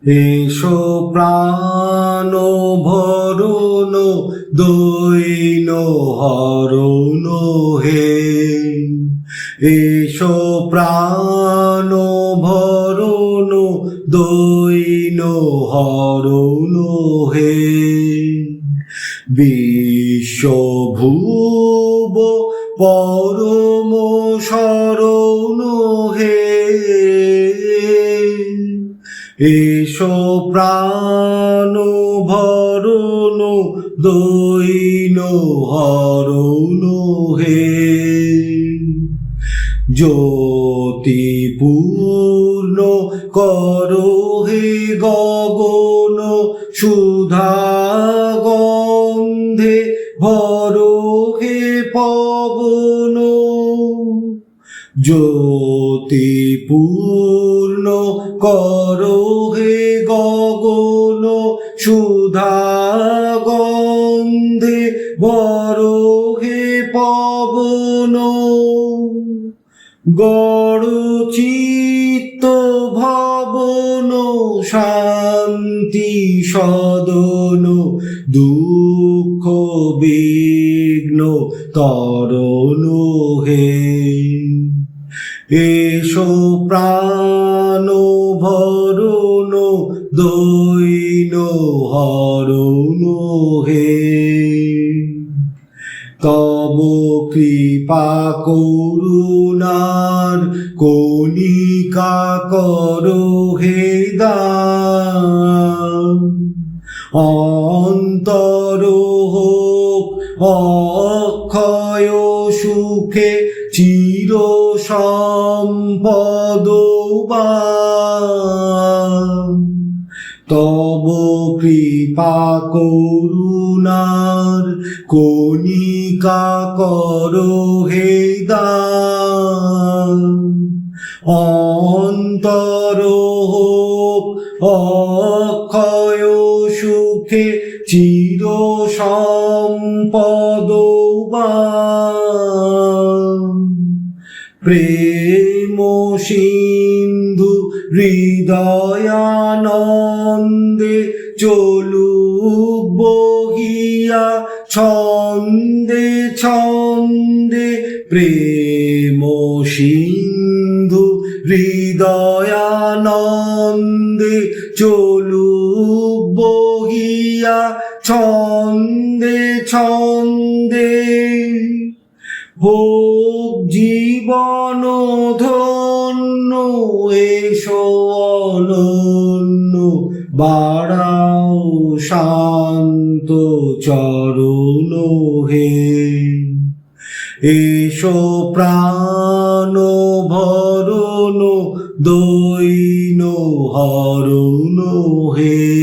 এসো প্রাণ ভরণ দৈন হরণ হে, এসো প্রাণ ভরণ দৈন হরণ হে। বিশ্বভুব পরম শরণ হে, এসো প্রাণ ভরণ দৈন হরণ হে। জ্যোতিপূর্ণ করো হে গগন, সুধা গন্ধে ভরো হে পবন। জ্যোতিপূর্ণ করো হে গগন, সুধা গন্ধে ভরো হে পবন। গড় চিত্ত ভবন শান্তি সদন, দুঃখ বিঘ্ন তরণ হে। এসো প্রাণ ভরণ দৈন হরণ হে। তব কৃপা করুণার কণিকা করো হে দান, অন্তর হোক অক্ষয় সুখে চির সম্পদবান। তব কৃপা করুণার কণিকা করো হে দান, অন্তর হোক অক্ষয় সুখে চির সম্পদবান। প্রেম সিন্ধু হৃদয়ানন্দে চলুক বহিয়া ছন্দে ছন্দে। প্রেম সিন্ধু হৃদয়ানন্দে চলুক বহিয়া ছন্দে ছন্দে। হোক জীবন ধন্য এসো অনন্য, বাড়াও শান্ত চরণ হে। এসো প্রাণ ভরণ দৈন হরণ হে।